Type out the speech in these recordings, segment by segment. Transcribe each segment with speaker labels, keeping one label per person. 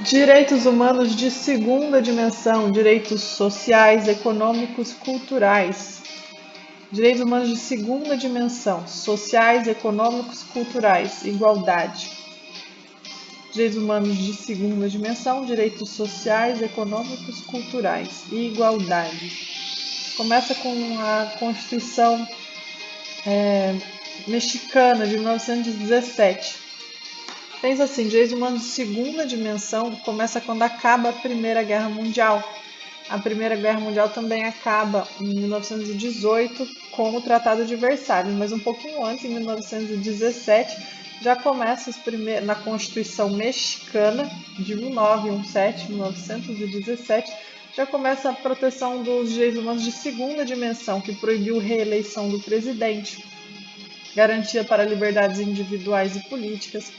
Speaker 1: Direitos humanos de segunda dimensão, direitos sociais, econômicos, culturais. Direitos humanos de segunda dimensão, sociais, econômicos, culturais, igualdade. Direitos humanos de segunda dimensão, direitos sociais, econômicos, culturais e igualdade. Começa com a Constituição mexicana de 1917. Pensa assim, direitos humanos de segunda dimensão começa quando acaba a Primeira Guerra Mundial. A Primeira Guerra Mundial também acaba em 1918 com o Tratado de Versalhes, mas um pouquinho antes, em 1917, já começa na Constituição Mexicana de 1917, já começa a proteção dos direitos humanos de segunda dimensão, que proibiu a reeleição do presidente, garantia para liberdades individuais e políticas,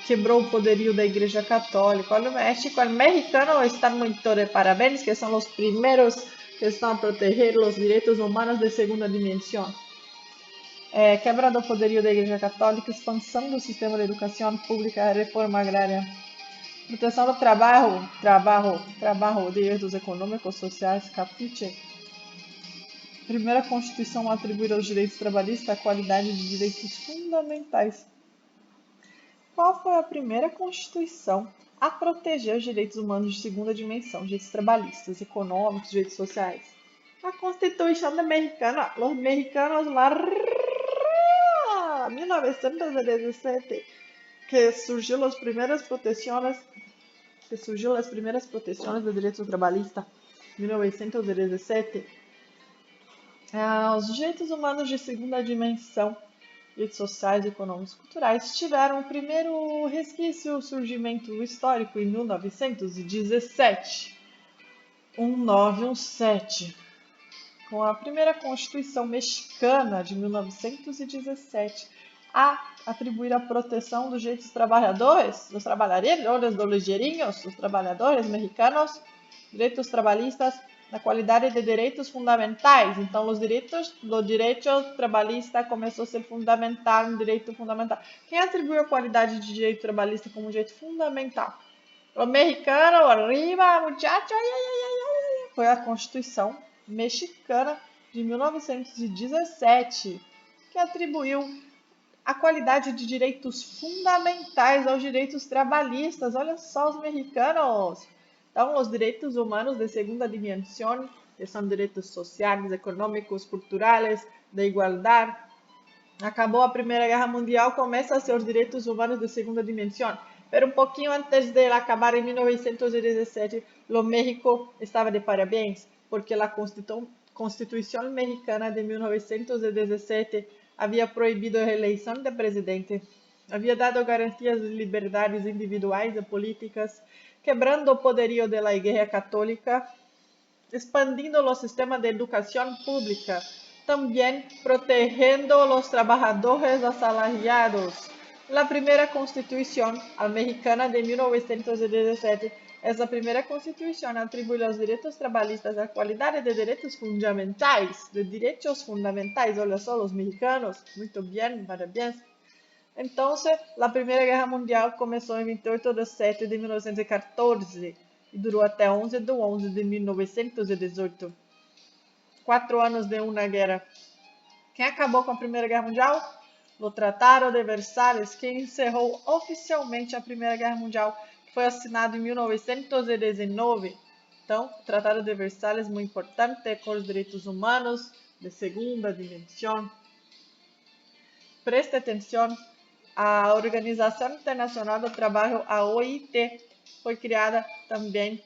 Speaker 1: quebrou o poderio da Igreja Católica. Olha, o México, el mexicano están muito de parabéns, que são os primeiros que estão a proteger os direitos humanos de segunda dimensão. Quebra do poderio da Igreja Católica, expansão do sistema de educação pública, reforma agrária, proteção do trabalho, direitos econômicos, sociais, capite. Primeira Constituição a atribuir aos direitos trabalhistas a qualidade de direitos fundamentais. Qual foi a primeira Constituição a proteger os direitos humanos de segunda dimensão, direitos trabalhistas, econômicos, direitos sociais? A Constituição Mexicana, los mexicanos, 1917, que surgiu as primeiras proteções de direitos trabalhistas, 1917. Os direitos humanos de segunda dimensão, direitos sociais, econômicos e culturais, tiveram o primeiro resquício, o surgimento histórico em 1917, 1917, com a primeira Constituição Mexicana de 1917, a atribuir a proteção dos direitos dos trabalhadores, dos trabalhadores, dos ligeirinhos, dos trabalhadores mexicanos, direitos trabalhistas, na qualidade de direitos fundamentais. Então, os direitos do direito trabalhista começou a ser fundamental, um direito fundamental. Quem atribuiu a qualidade de direito trabalhista como direito fundamental? O mexicano, arriba, muchacho, foi a Constituição Mexicana de 1917, que atribuiu a qualidade de direitos fundamentais aos direitos trabalhistas. Olha só os mexicanos! Então, os direitos humanos de segunda dimensão, que são direitos sociais, econômicos, culturais, de igualdade. Acabou a Primeira Guerra Mundial, começa a ser os direitos humanos de segunda dimensão. Pero um pouquinho antes de acabar, em 1917, o México estava de parabéns, porque a Constituição Mexicana de 1917 havia proibido a reeleição de presidente, havia dado garantias de liberdades individuais e políticas, quebrando o poderio da Igreja Católica, expandindo o sistema de educação pública, também protegendo os trabalhadores assalariados. A primeira Constituição Mexicana de 1917 é a primeira Constituição a atribuir aos direitos trabalhistas a qualidade de direitos fundamentais, olha só, os mexicanos, muito bem, parabéns. Então, a Primeira Guerra Mundial começou em 28 de setembro de 1914 e durou até 11 de 11 de 1918. 4 anos de uma guerra. Quem acabou com a Primeira Guerra Mundial? O Tratado de Versalhes, que encerrou oficialmente a Primeira Guerra Mundial, que foi assinado em 1919. Então, o Tratado de Versalhes é muito importante, com os direitos humanos de segunda dimensão. Preste atenção. A Organização Internacional do Trabalho, a OIT, foi criada também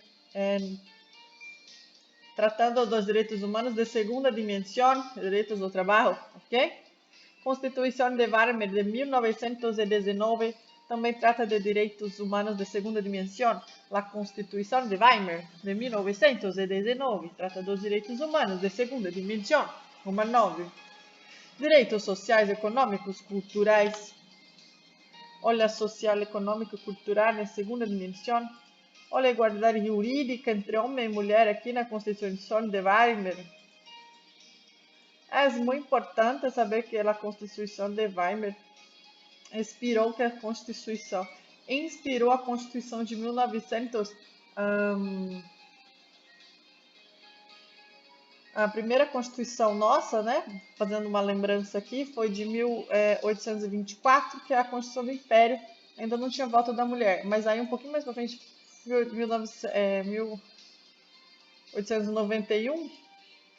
Speaker 1: tratando dos direitos humanos de segunda dimensão, direitos do trabalho, ok? Constituição de Weimar de 1919 também trata de direitos humanos de segunda dimensão. A Constituição de Weimar de 1919 trata dos direitos humanos de segunda dimensão. 9. Direitos sociais, econômicos, culturais. Olha, social, econômico, cultural na segunda dimensão. Olha a igualdade jurídica entre homem e mulher aqui na Constituição de Weimar. É muito importante saber que a Constituição de Weimar inspirou que a Constituição inspirou a Constituição de 1900. A primeira Constituição nossa, né, fazendo uma lembrança aqui, foi de 1824, que é a Constituição do Império. Ainda não tinha voto da mulher, mas aí um pouquinho mais pra frente, 1891,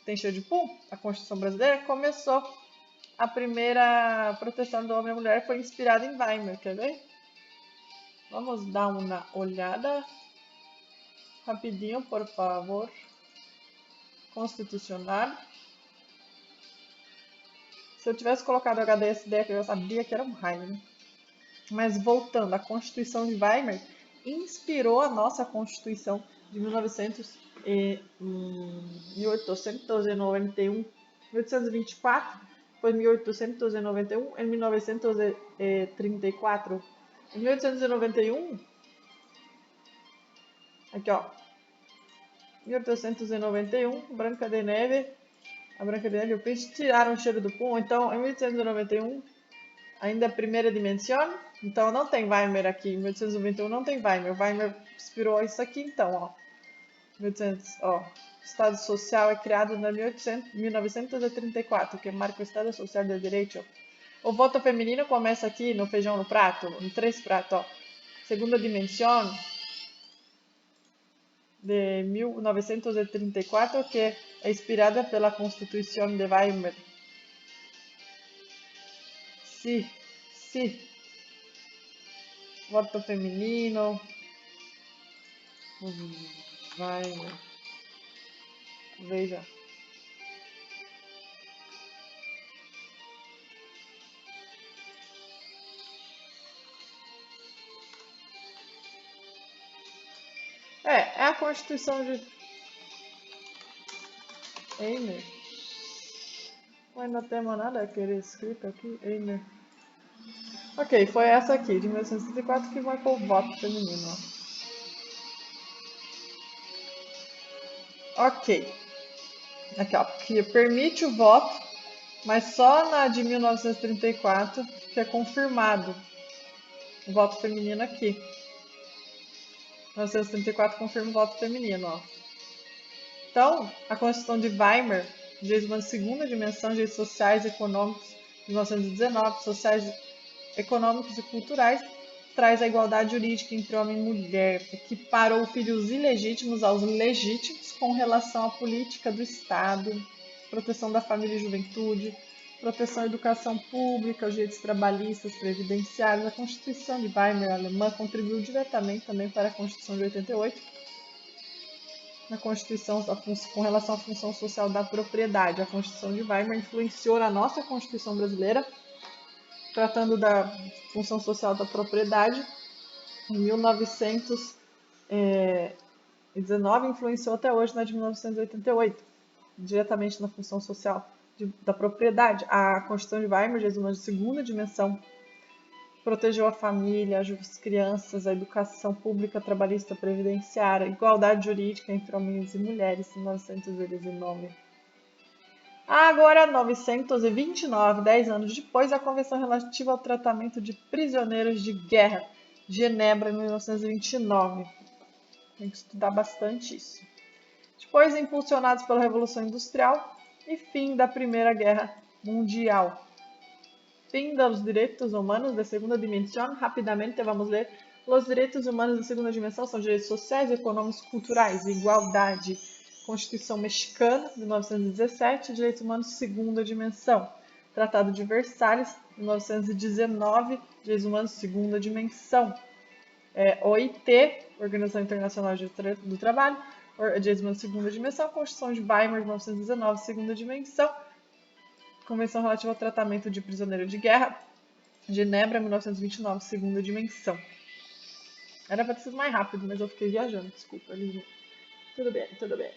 Speaker 1: tem cheio de pum, a Constituição brasileira, começou a primeira proteção do homem e mulher, foi inspirada em Weimar, quer ver? Vamos dar uma olhada rapidinho, por favor. Constitucional. Se eu tivesse colocado HDSD aqui, eu já sabia que era um raio, né? Mas voltando, a Constituição de Weimar inspirou a nossa Constituição de 1891, 1824, foi 1891, em 1934. Em 1891, aqui ó, 1891, Branca de Neve, a Branca de Neve e o Príncipe tiraram o cheiro do pum. Então, em 1891, ainda é primeira dimensão, então não tem Weimar aqui. Em 1891 não tem Weimar. Weimar inspirou isso aqui, então, ó. 1800, ó. O Estado Social é criado em 1934, que marca o Estado Social de Direito. O voto feminino começa aqui no feijão no prato, em 3 pratos, ó. Segunda dimensão de 1934, que é inspirada pela Constituição de Weimar. Sim, sim. Voto feminino. Weimar. Veja. É a Constituição de Weimar. Mas não temos nada a querer escrito aqui, Weimar. Ok, foi essa aqui, de 1964, que marcou o voto feminino. Ok. Aqui, ó, que permite o voto, mas só na de 1934 que é confirmado o voto feminino aqui. 1934 confirma o voto feminino, ó. Então, a Constituição de Weimar diz uma segunda dimensão de direitos sociais e econômicos de 1919, sociais, econômicos e culturais, traz a igualdade jurídica entre homem e mulher, equiparou filhos ilegítimos aos legítimos com relação à política do Estado, proteção da família e juventude, proteção à educação pública, os direitos trabalhistas, previdenciários. A Constituição de Weimar alemã contribuiu diretamente também para a Constituição de 88, na Constituição com relação à função social da propriedade. A Constituição de Weimar influenciou na nossa Constituição brasileira, tratando da função social da propriedade. Em 1919, influenciou até hoje na de 1988, diretamente na função social da propriedade. A Constituição de Weimar diz uma segunda dimensão, protegeu a família, as crianças, a educação pública, trabalhista, previdenciária, igualdade jurídica entre homens e mulheres, em 1919. Agora, 929, 10 anos depois, a Convenção relativa ao tratamento de prisioneiros de guerra, Genebra, em 1929. Tem que estudar bastante isso. Depois, impulsionados pela Revolução Industrial e fim da Primeira Guerra Mundial. Fim dos direitos humanos da segunda dimensão. Rapidamente vamos ler. Os direitos humanos da segunda dimensão são direitos sociais, econômicos, culturais, igualdade. Constituição Mexicana, de 1917, direitos humanos segunda dimensão. Tratado de Versalhes, de 1919, direitos humanos segunda dimensão. OIT, Organização Internacional do Trabalho, direitos humanos segunda dimensão. Constituição de Weimar, de 1919, segunda dimensão. Convenção relativa ao tratamento de prisioneiro de guerra, Genebra, 1929, segunda dimensão. Era para ter sido mais rápido, mas eu fiquei viajando, desculpa, Lívia. Tudo bem, tudo bem.